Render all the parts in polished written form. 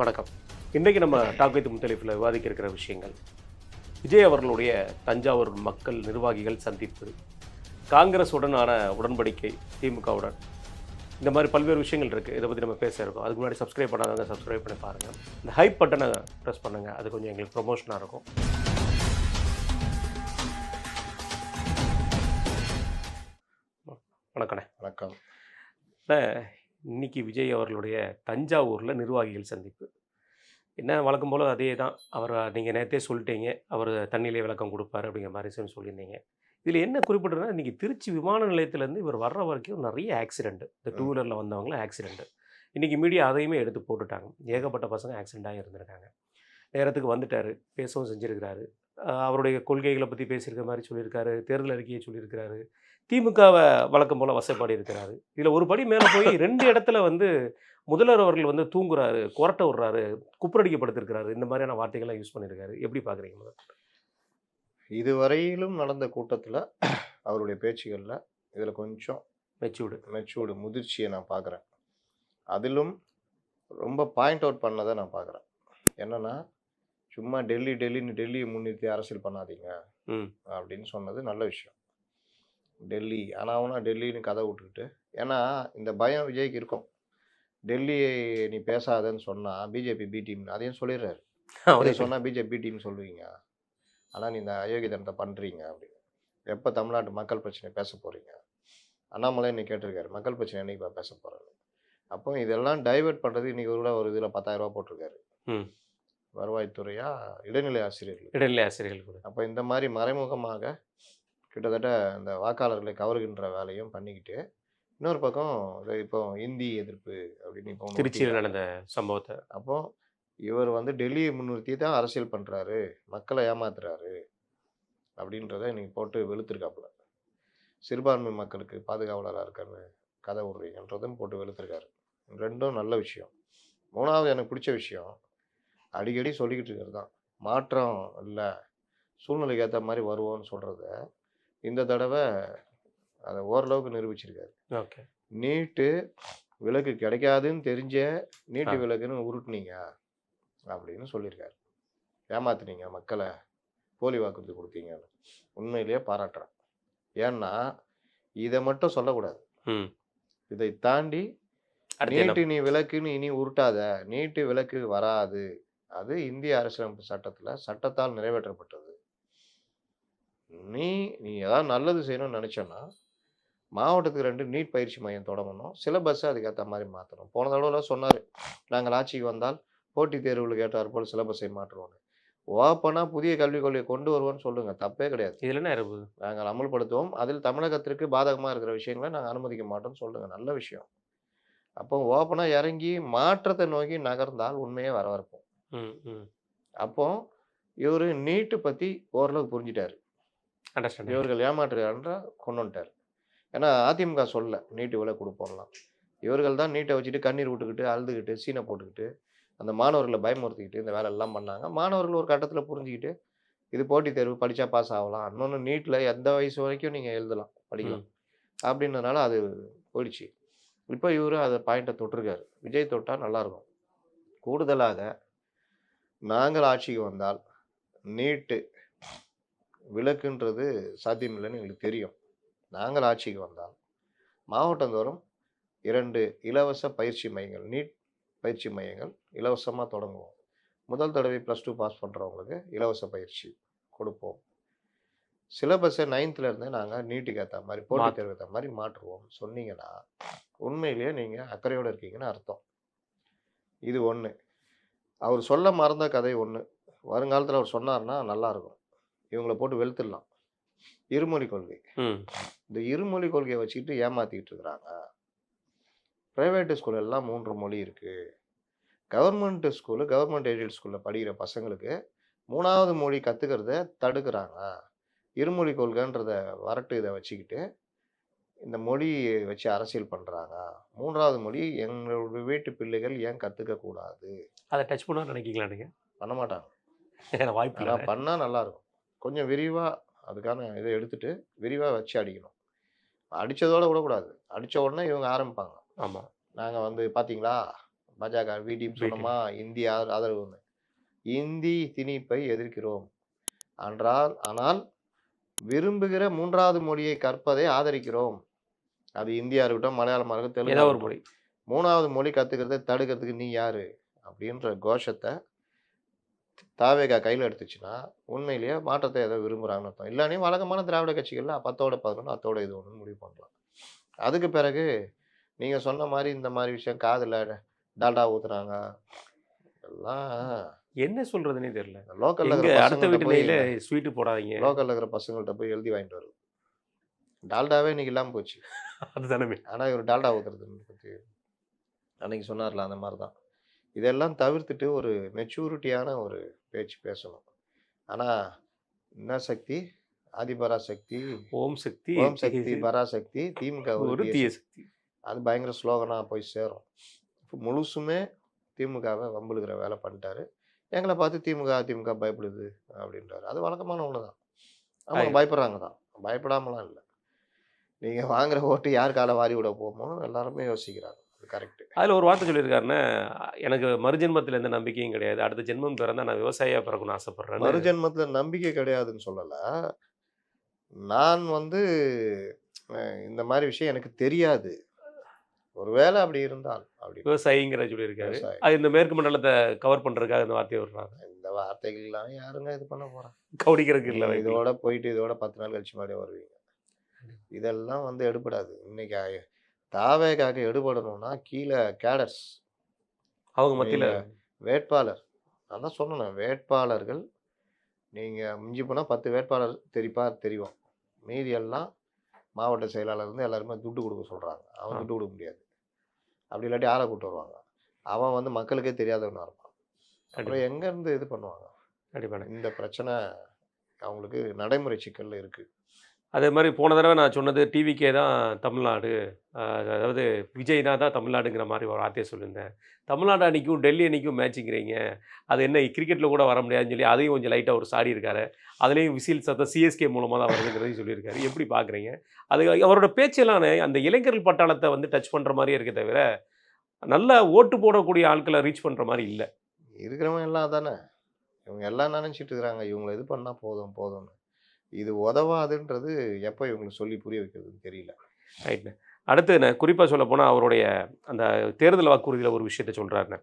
வணக்கம். இன்றைக்கு நம்ம டாக் வித் முத்தலிஃபில் விவாதிக்க இருக்கிற விஷயங்கள், விஜய் அவர்களுடைய தஞ்சாவூர் மக்கள் நிர்வாகிகள் சந்திப்பு, காங்கிரஸுடனான உடன்படிக்கை, திமுகவுடன், இந்த மாதிரி பல்வேறு விஷயங்கள் இருக்குது. இதை பற்றி நம்ம பேச இருக்கோம். அதுக்கு முன்னாடி சப்ஸ்கிரைப் பண்ணாதவங்க சப்ஸ்கிரைப் பண்ணி பாருங்கள். இந்த ஹைப் பட்டனை ப்ரெஸ் பண்ணுங்கள். அது கொஞ்சம் எங்களுக்கு ப்ரொமோஷனாக இருக்கும். வணக்கண்ணே. வணக்கம். இன்னைக்கு விஜய் அவர்களுடைய தஞ்சாவூரில் நிர்வாகிகள் சந்திப்பு என்ன வழக்கம் போல் அதே தான். நீங்கள் நேற்றே சொல்லிட்டீங்க, அவர் தண்ணியிலே விளக்கம் கொடுப்பாரு அப்படிங்கிற மாதிரி சொல்லியிருந்தீங்க. இதில் என்ன குறிப்பிட்றதுனா, இன்றைக்கி திருச்சி விமான நிலையத்திலேருந்து இவர் வர்ற வரைக்கும் நிறைய ஆக்சிடெண்ட்டு, இந்த டூ வீலரில் வந்தவங்களும் ஆக்சிடெண்ட்டு. இன்றைக்கி மீடியா அதையுமே எடுத்து போட்டுட்டாங்க. ஏகப்பட்ட பசங்க ஆக்சிடெண்ட்டாக இருந்திருக்காங்க. நேரத்துக்கு வந்துட்டார், பேசவும் செஞ்சுருக்கிறாரு. அவருடைய கொள்கைகளை பற்றி பேசியிருக்க மாதிரி சொல்லியிருக்காரு, தேர்தல் அறிக்கையை சொல்லியிருக்கிறாரு, திமுகவை வழக்கம் போல் வசப்பாடி இருக்கிறாரு. இதில் ஒரு படி மேலே போய் 2 இடத்துல முதல்வர் அவர்கள் தூங்குறாரு, கொரட்டை விடுறாரு, குப்புரடிக்கப்படுத்திருக்கிறாரு. இந்த மாதிரியான வார்த்தைகள்லாம் யூஸ் பண்ணியிருக்காரு. எப்படி பார்க்குறீங்க முதல்ல? இதுவரையிலும் நடந்த கூட்டத்தில் அவருடைய பேச்சுகளில் இதில் கொஞ்சம் மெச்சூர்டு முதிர்ச்சியை நான் பார்க்குறேன். அதிலும் ரொம்ப பாயிண்ட் அவுட் பண்ணதை நான் பார்க்குறேன். என்னென்னா, சும்மா டெல்லியை முன்னிறுத்தி அரசியல் பண்ணாதீங்க அப்படின்னு சொன்னது நல்ல விஷயம். டெல்லி ஆனால் டெல்லின்னு கதை விட்டுக்கிட்டு, ஏன்னா இந்த பயம் விஜய்க்கு இருக்கும். டெல்லி நீ பேசாதன்னு சொன்னால் பிஜேபி பி டீம், அதையும் சொல்லிடுறாரு. அவரே சொன்னால் பிஜேபி பி டீம் சொல்லுவீங்க, ஆனால் நீ இந்த அயோக்கியத்தனத்தை பண்ணுறீங்க அப்படின்னு. எப்போ தமிழ்நாட்டு மக்கள் பிரச்சனை பேச போகிறீங்க? அண்ணாமலை இன்னைக்கு கேட்டிருக்காரு, மக்கள் பிரச்சனை என்னைக்கு பேச போகிறாரு. அப்போ இதெல்லாம் டைவெர்ட் பண்ணுறது இன்றைக்கி ஒரு இதில் 10,000 ரூபா போட்டிருக்காரு. வருவாய்த்துறையா இடைநிலை ஆசிரியர்கள். அப்போ இந்த மாதிரி மறைமுகமாக கிட்டத்தட்ட இந்த வாக்காளர்களை கவருகின்ற வேலையும் பண்ணிக்கிட்டு, இன்னொரு பக்கம் இப்போ இந்தி எதிர்ப்பு அப்படின்னு இப்போ திருச்சியில் நடந்த சம்பவத்தை, அப்போ இவர் டெல்லியை முன்னிறுத்தி தான் அரசியல் பண்ணுறாரு, மக்களை ஏமாத்துறாரு அப்படின்றத இன்னைக்கு போட்டு வெளுத்திருக்காப்புல. சிறுபான்மை மக்களுக்கு பாதுகாவலராக இருக்காருன்னு கதை விடுறீங்கன்றதும் போட்டு வெளுத்திருக்காரு. ரெண்டும் நல்ல விஷயம். 3வது எனக்கு பிடிச்ச விஷயம், அடிக்கடி சொல்லிக்கிட்டு இருக்கிறது தான், மாற்றம் இல்லை, சூழ்நிலைக்கு ஏற்ற மாதிரி வருவோம்னு சொல்கிறத இந்த தடவை அதை ஓரளவுக்கு நிரூபிச்சிருக்காரு. ஓகே, நீட்டு விலக்கு கிடைக்காதுன்னு தெரிஞ்ச நீட்டு விலக்குன்னு உருட்டுனீங்க அப்படின்னு சொல்லியிருக்காரு. ஏமாத்துனீங்க மக்களை, போலி வாக்குறுதி கொடுத்தீங்கன்னு உண்மையிலேயே பாராட்டுறேன். ஏன்னா இதை மட்டும் சொல்லக்கூடாது, இதை தாண்டி நீட்டு நீ விலக்குன்னு இனி உருட்டாத, நீட்டு விலக்கு வராது, அது இந்திய அரசியலமைப்பு சட்டத்தால் நிறைவேற்றப்பட்டது. நீ ஏதாவது நல்லது செய்யணும்னு நினச்சோன்னா மாவட்டத்துக்கு 2 நீட் பயிற்சி மையம் தொடங்கணும், சிலபஸை அதுக்கேற்ற மாதிரி மாற்றணும். போன தடவைலாம் சொன்னார், நாங்கள் ஆட்சிக்கு வந்தால் போட்டித் தேர்வுகளுக்கு ஏற்றார் போல் சிலபஸை மாற்றுவோன்னு. ஓப்பனாக புதிய கல்விக் கொள்கையை கொண்டு வருவோன்னு சொல்லுங்கள், தப்பே கிடையாது. இதில் என்ன இருக்குது? நாங்கள் அமல்படுத்துவோம், அதில் தமிழகத்திற்கு பாதகமாக இருக்கிற விஷயங்களை நாங்கள் அனுமதிக்க மாட்டோம்னு சொல்லுங்கள், நல்ல விஷயம். அப்போ ஓப்பனாக இறங்கி மாற்றத்தை நோக்கி நகர்ந்தால் உண்மையே வரவிருப்போம். அப்போ இவர் நீட்டு பற்றி ஓரளவுக்கு புரிஞ்சிட்டாரு, இவர்கள் ஏமாற்றுறாருன்ற கொண்டு வந்துட்டார். ஏன்னா அதிமுக சொல்ல நீட்டு விலை கொடுப்போம்லாம், இவர்கள் தான் நீட்டை வச்சுட்டு கண்ணீர் விட்டுக்கிட்டு அழுதுகிட்டு சீனை போட்டுக்கிட்டு அந்த மாணவர்களை பயமுறுத்திக்கிட்டு இந்த வேலையெல்லாம் பண்ணாங்க. மாணவர்கள் ஒரு கட்டத்தில் புரிஞ்சுக்கிட்டு, இது போட்டித் தேர்வு, படித்தா பாஸ் ஆகலாம், இன்னொன்று நீட்டில் எந்த வயசு வரைக்கும் நீங்கள் எழுதலாம், படிக்கலாம் அப்படின்றதுனால அது போயிடுச்சு. இப்போ இவர் அதை பாயிண்ட்டை தொட்டிருக்காரு. விஜய் தொட்டால் நல்லாயிருக்கும். கூடுதலாக நாங்கள் ஆட்சிக்கு வந்தால் நீட்டு விலக்குன்றது சாத்தியமில்லைன்னு எங்களுக்கு தெரியும். நாங்கள் ஆட்சிக்கு வந்தால் மாவட்டந்தோறும் 2 இலவச பயிற்சி மையங்கள், நீட் பயிற்சி மையங்கள் இலவசமாக தொடங்குவோம். முதல் தடவை +2 பாஸ் பண்ணுறவங்களுக்கு இலவச பயிற்சி கொடுப்போம். சிலபஸை 9th நாங்கள் நீட்டுக்கு ஏற்ற மாதிரி, போட்டித் தேர்வு ஏற்ற மாதிரி மாற்றுவோம் சொன்னீங்கன்னா உண்மையிலேயே நீங்கள் அக்கறையோடு இருக்கீங்கன்னு அர்த்தம். இது ஒன்று. அவர் சொல்ல மறந்த கதை ஒன்று, வருங்காலத்தில் அவர் சொன்னார்னா நல்லாயிருக்கும், இவங்களை போட்டு வெளுத்துடலாம். இருமொழி கொள்கை. இந்த இருமொழி கொள்கையை வச்சுக்கிட்டு ஏமாற்றிக்கிட்டு இருக்கிறாங்க. ப்ரைவேட்டு ஸ்கூல் எல்லாம் 3 மொழி இருக்குது. கவர்மெண்ட் ஸ்கூலு, கவர்மெண்ட் எய்டட் ஸ்கூலில் படிக்கிற பசங்களுக்கு 3வது மொழி கற்றுக்கிறத தடுக்கிறாங்க. இருமொழி கொள்கைன்றத வரட்டு இதை வச்சுக்கிட்டு இந்த மொழியை வச்சு அரசியல் பண்ணுறாங்க. 3வது மொழி எங்களுடைய வீட்டு பிள்ளைகள் ஏன் கற்றுக்கக்கூடாது? அதை டச் பண்ண நினைக்கிங்களா? நீங்கள் பண்ண மாட்டாங்க, வாய்ப்பு ஆனால் பண்ணால் நல்லாயிருக்கும். கொஞ்சம் விரிவாக அதுக்கான இதை எடுத்துகிட்டு விரிவாக வச்சு அடிக்கணும். அடித்ததோடு விடக்கூடாது, அடித்த உடனே இவங்க ஆரம்பிப்பாங்க. ஆமாம், நாங்கள் பார்த்தீங்களா பாஜக விடின்னு சொன்னோமா, இந்தி ஆதரவுன்னு. இந்தி திணிப்பை எதிர்க்கிறோம். ஆனால் விரும்புகிற 3வது மொழியை கற்பதை ஆதரிக்கிறோம். அது இந்தியா இருக்கட்டும், மலையாளமா இருக்கட்டும், தெலுங்கா ஏதாவது ஒரு இருக்கட்டும். மொழி. 3வது மொழி கத்துக்கிறத தடுக்கிறதுக்கு நீ யாரு? அப்படின்ற கோஷத்த தாவேகா கையில எடுத்துச்சுன்னா, உண்மையிலேயே மாற்றத்தை ஏதோ விரும்புறாங்கன்னு அர்த்தம். இல்லாட்டி வழக்கமான திராவிட கட்சிகள்ல 10ஓட 11 அத்தோட இது ஒண்ணுன்னு முடிவு பண்ணலாம். அதுக்கு பிறகு நீங்க சொன்ன மாரி இந்த மாரி விஷயம் காதுல டால்டா ஊத்துறாங்க. எல்லாம் என்ன சொல்றதுன்னே தெரியல. லோக்கல்ல எங்க இருக்கிற அடுத்த பசங்கள்ட்ட வீட்டு போய் நெய்யில ஸ்வீட்டு போடாதீங்க. லோக்கல்ல இருக்கிற பசங்கள்ட்ட போய் எழுதி வாங்கிட்டு வருது. டால்டாவே இன்னைக்கு இல்லாம போச்சு. அதுதானே. ஆனா இவரு டால்டா ஊத்துறதுன்னு பத்தி அன்னைக்கு சொன்னார்ல அந்த மாரி தான். இதெல்லாம் தவிர்த்துட்டு ஒரு மெச்சூரிட்டியான ஒரு பேச்சு பேசணும். ஆனா என்ன சக்தி? ஆதிபராசக்தி, ஓம் சக்தி ஓம் சக்தி, பராசக்தி, திமுக ஒரு ஒரு தீய தீய சக்தி. சக்தி. அது பயங்கர ஸ்லோகனா போய் சேரும். முழுசுமே திமுகவை வம்பிழுக்கிற வேலை பண்ணிட்டாரு. எங்கள பார்த்து திமுக, அதிமுக பயப்படுது அப்படின்றாரு. அது வழக்கமான ஒண்ணு தான். ஆமாங்க பயப்படுறாங்க தான். பயப்படாமலாம் இல்ல. நீங்க வாங்குற ஓட்டு யார் கால வாரி விட போமோன்னு எல்லாருமே யோசிக்கிறாங்க. அது கரெக்ட். அதில் ஒரு வார்த்தை சொல்லியிருக்காருன்னா, எனக்கு மறுஜென்மத்தில் எந்த நம்பிக்கையும் கிடையாது. அடுத்த ஜென்மம் பிறந்தா நான் விவசாயியா பிறக்கணும்னு ஆசைப்படுறேன்னு. மறுஜென்மத்துல நம்பிக்கை கிடையாதுன்னு சொல்லல. நான் வந்து இந்த மாரி விஷயம் எனக்கு தெரியாது. ஒருவேளை அப்படி இருந்தால் அப்படி விவசாயிங்கிற சொல்லியிருக்காரு. விவசாயி. அது இந்த மேற்கு மண்டலத்தை கவர் பண்ணுறதுக்காக இந்த வார்த்தையை விடுறாங்க. இந்த வார்த்தைகள்லாம் யாருங்க இது பண்ண போறா? கவுடிக்கிறதுக்கு இல்லை. நீங்க இதோட போயிட்டு இதோட 10 நாள் கழிச்சு மறுபடியும் வருவீங்க. இதெல்லாம் வந்து எடுபடாது. இன்னைக்கு தாவேகாக்கு எடுபடணும்னா கீழ கேடர்ஸ் அவங்க மத்தியில் நீங்க வேட்பாளர் நான் தான் சொன்னேனே வேட்பாளர்கள் நீங்க மிஞ்சி போனா 10 வேட்பாளர் தெரியும். மீதி எல்லாம் மாவட்ட செயலாளர் இருந்து எல்லாருமே துட்டு கொடுக்க சொல்றாங்க. அவன் துட்டு கொடுக்க முடியாது. அப்படி இல்லாட்டி ஆளை கூட்டு வருவாங்க. அவன் வந்து மக்களுக்கே தெரியாதவனா இருப்பான். அப்புறம் எங்க இருந்து இது பண்ணுவாங்க? கண்டிப்பாக இந்த பிரச்சனை அவங்களுக்கு நடைமுறை சிக்கல்ல இருக்கு. அதே மாதிரி போன தடவை நான் சொன்னது டிவிக்கே தான் தமிழ்நாடு, அதாவது விஜய்னா தான் தமிழ்நாடுங்கிற மாதிரி ஒரு வார்த்தையை சொல்லியிருந்தேன். தமிழ்நாடு அன்னைக்கும் டெல்லி அன்னைக்கும் மேட்சுங்கிறீங்க. அது என்ன கிரிக்கெட்டில் கூட வர முடியாதுன்னு சொல்லி அதையும் கொஞ்சம் லைட்டாக ஒரு சாடி இருக்காரு. அதுலேயும் விசில் சத்தம் சிஎஸ்கே மூலமாக தான் வருதுங்கிறதையும் சொல்லியிருக்காரு. எப்படி பார்க்குறீங்க? அது அவரோட பேச்செல்லாம் அந்த இளைஞர்கள் பட்டாளத்தை வந்து டச் பண்ணுற மாதிரியே இருக்கே தவிர, நல்ல ஓட்டு போடக்கூடிய ஆட்களை ரீச் பண்ணுற மாதிரி இல்லை. இருக்கிறவங்க எல்லாம் தானே. இவங்க எல்லாம் நினைச்சிட்டு இருக்கிறாங்க. இவங்களை இது பண்ணா போதும்னு. இது உதவாதுன்றது எப்போ இவங்களுக்கு சொல்லி புரிய வைக்கிறதுன்னு தெரியல. ரைட்ண்ணே. அடுத்து நான் குறிப்பாக சொல்ல போனால் அவருடைய அந்த தேர்தல் வாக்குறுதியில் ஒரு விஷயத்த சொல்கிறாருண்ணே.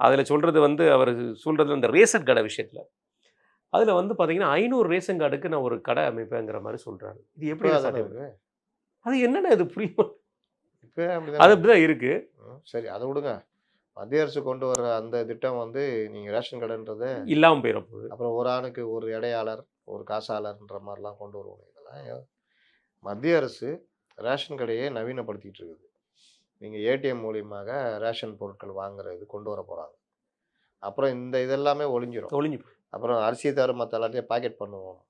அதில் சொல்கிறது வந்து அவர் சொல்கிறது அந்த ரேஷன் கடை விஷயத்தில். அதில் வந்து பார்த்தீங்கன்னா 500 ரேஷன் கார்டுக்கு நான் ஒரு கடை அமைப்பேங்கிற மாதிரி சொல்கிறாரு. இது எப்படி சாத்தியம்? அது என்னென்ன இது புரியும்? இப்போ அது அப்படிதான் இருக்கு. சரி அதை விடுங்க. மத்திய அரசு கொண்டு வர்ற அந்த திட்டம் வந்து நீங்கள் ரேஷன் கடைன்றது இல்லாமல் போயிடும் போகுது. அப்புறம் ஒரு ஆணுக்கு ஒரு இடையாளர் ஒரு காசாளர்ன்ற மாதிரிலாம் கொண்டு வருவாங்க. இதெல்லாம் மத்திய அரசு ரேஷன் கடையை நவீனப்படுத்திட்டு இருக்குது. நீங்கள் ஏடிஎம் மூலியமாக ரேஷன் பொருட்கள் வாங்குறது கொண்டு வர போகிறாங்க. அப்புறம் இந்த இதெல்லாமே ஒழிஞ்சிடும். அப்புறம் அரிசியை தவிர மற்ற எல்லாத்தையும் பாக்கெட் பண்ணுவோம்.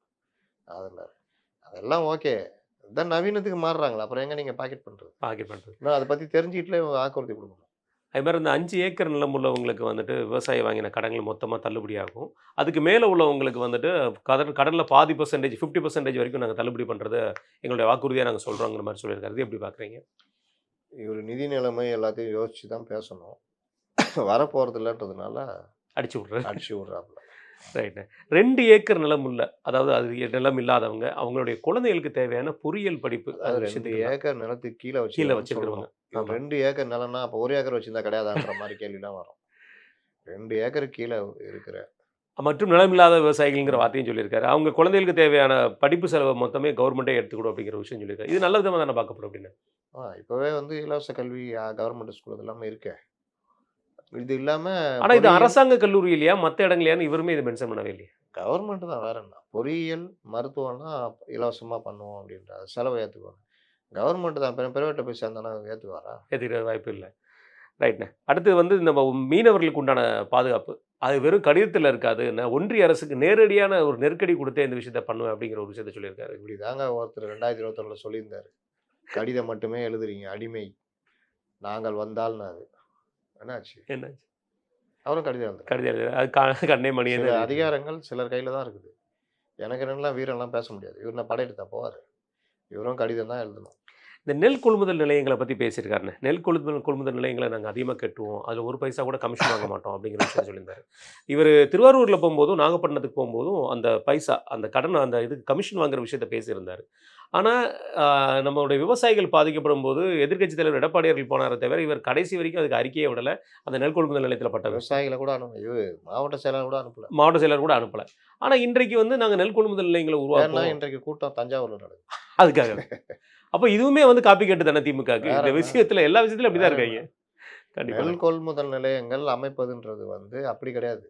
அதெல்லாம் ஓகே. இதான் நவீனத்துக்கு மாறுறாங்களா? அப்புறம் எங்கே நீங்கள் பாக்கெட் பண்ணுறது? நான் அதை பற்றி தெரிஞ்சுக்கிட்டுல இவங்க வாக்குறுதி கொடுக்கணும். அது மாதிரி இந்த 5 ஏக்கர் நிலம் உள்ளவங்களுக்கு வந்துட்டு விவசாயி வாங்கின கடன்கள் மொத்தமாக தள்ளுபடி ஆகும். அதுக்கு மேலே உள்ளவங்களுக்கு வந்துட்டு கடனில் பாதி %, 50% வரைக்கும் நாங்கள் தள்ளுபடி பண்ணுறது எங்களுடைய வாக்குறுதியாக நாங்கள் சொல்கிறோங்கிற மாதிரி சொல்லியிருக்காரு. எப்படி பார்க்குறீங்க? இவர் நிதி நிலைமை எல்லாத்தையும் யோசிச்சு தான் பேசணும். வரப்போகிறது இல்லைன்றதுனால அடிச்சு விட்றாப்புல. ரைட்டு. 2 ஏக்கர் நிலம் உள்ள, அதாவது அது நிலம் இல்லாதவங்க அவங்களுடைய குழந்தைகளுக்கு தேவையான பொறியியல் படிப்பு. அது 2 ஏக்கர் நிலத்துக்கு கீழே வச்சிருக்கிறவங்க. 2 ஏக்கர் நிலம்னா அப்போ 1 ஏக்கர் வச்சிருந்தா கிடையாதான்ற மாதிரி கேள்விலாம் வரும். 2 ஏக்கருக்கு கீழே இருக்கிற மற்றும் நிலமில்லாத விவசாயிகள்ங்கிற வார்த்தையும் சொல்லியிருக்காரு. அவங்க குழந்தைகளுக்கு தேவையான படிப்பு செலவை மொத்தமே கவர்மெண்ட்டே எடுத்துக்கிடும் அப்படிங்கிற விஷயம் சொல்லியிருக்காரு. இது நல்ல விதமாக தானே பார்க்கப்படும் அப்படின்னு. இப்போவே வந்து இலவச கல்வி கவர்மெண்ட் ஸ்கூல் இதெல்லாமே இருக்கே. இது இல்லாமல் ஆனால் இது அரசாங்க கல்லூரி இல்லையா, மற்ற இடங்களையான்னு இவருமே இதை மென்ஷன் பண்ணவே இல்லையா? கவர்மெண்ட் தான் வேற என்ன. பொறியியல் மருத்துவம்னா இலவசமாக பண்ணுவோம் அப்படின்ற செலவை ஏற்றுக்குவாங்க. கவர்மெண்ட் தான் பிரைவேட்டை போய் சேர்ந்தானா ஏற்றுக்குவாரா? ஏற்றுக்கிற வாய்ப்பு இல்லை. ரைட்ண்ணே. அடுத்து வந்து நம்ம மீனவர்களுக்கு உண்டான பாதுகாப்பு அது வெறும் கடிதத்தில் இருக்காது. நான் ஒன்றிய அரசுக்கு நேரடியான ஒரு நெருக்கடி கொடுத்தே இந்த விஷயத்த பண்ணுவேன் அப்படிங்கிற ஒரு விஷயத்த சொல்லியிருக்காரு. இப்படி தாங்க ஒருத்தர் 2021 சொல்லியிருந்தாரு. கடிதம் மட்டுமே எழுதுறீங்க அடிமை நாங்கள் வந்தால்னாரு. என்னாச்சு? அவரும் கடிதம் அது கண்ணே மணியே அதிகாரங்கள் சிலர் கையில் தான் இருக்குது. எனக்கு என்னெல்லாம் வீரெல்லாம் பேச முடியாது. இவர் நான் படையெடுத்தா போவார். இவரும் கடிதம் தான் எழுதணும். இந்த நெல் கொள்முதல் நிலையங்கள பத்தி பேசியிருக்காருண்ணே. நெல் கொள்முதல் நிலையங்கள நாங்க அதிகமா கட்டுவோம். அதுல ஒரு பைசா கூட கமிஷன் வாங்க மாட்டோம் அப்படிங்கிற விஷயம் சொல்லியிருந்தாரு. இவரு திருவாரூர்ல போம்போதும், நாகப்பட்டினத்துக்கு போம்போதும் அந்த பைசா, அந்த கடன் அந்த இதுக்கு கமிஷன் வாங்குற விஷயத்த பேசியிருந்தாரு. ஆனா, அ நம்மளுடைய விவசாயிகள் பாதிக்கப்படும்போது எதிர்க்கட்சித் தலைவர் எடப்பாடி அவர்கள் போனாரே தவிர, இவர் கடைசி வரைக்கும் அதுக்கு அறிக்கையே விடல. அந்த நெல் கொள்முதல் நிலையத்தில பட்ட விஷயம். விவசாயிகள கூட மாவட்ட செயலாளர் கூட அனுப்பல. மாவட்ட செயலர் கூட அனுப்பல. ஆனா, இன்றைக்கு வந்து நாங்க நெல் கொள்முதல் நிலையங்கள ஏன்னா உருவாக்குவோம். இன்றைக்கு கூட்டம் தஞ்சாவூர்ல நடக்குது. அதுக்காக. அப்ப இதுவுமே வந்து காப்பி கேட்டு தானே திமுகக்கு. வேற இந்த என்ன? விஷயத்துல எல்லா விஷயத்திலும் வேற அப்படிதான் என்ன? இருக்காய்ங்க. நெல் கண்டிப்பாண்ணே. கொள்முதல் நிலையங்கள் அமைப்பதுன்றது அப்படி கிடையாது.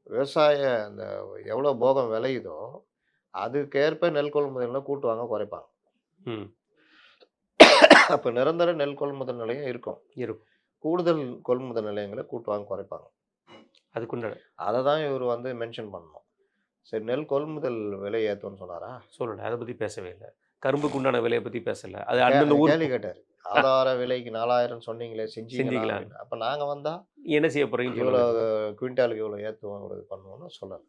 விவசாய அந்த எவ்வளோ போகம் விளையுதோ, அதுக்கேற்ப நெல் கொள்முதல்ல கூட்டுவாங்க, குறைப்பாங்க. ம். அப்ப நிரந்தர நெல் கொள்முதல் நிலையம் இருக்கும். இருக்கும். கூடுதல் கொள்முதல் நிலையங்கள கூட்டுவாங்க, குறைப்பாங்க. அதுக்குண்டான அத தான் இவரு மென்ஷன் பண்ணணும். சரி, நெல் கொள்முதல் விலை ஏத்துவோம்ன்னு சொன்னாரா? சொல்லல. அத பத்தி பேசவே இல்ல. கரும்புக்கு உண்டான விலைய பத்தி பேசல. அது அந்தந்த ஊர் கேள்வி கேட்டாரு. ஆதார விலைக்கு 4000 சொன்னீங்களே, செஞ்சீங்களா செஞ்சீங்களா? அப்படின்னு. அப்ப நாங்க வந்தா என்ன செய்ய போறீங்கன்னு இவ்வளோ சொல்லுங்க இப்போ. குவிண்டாலுக்கு இவ்வளோ ஏத்துவோம், இவ்வளோ இது பண்ணுவோம்னு சொல்லல.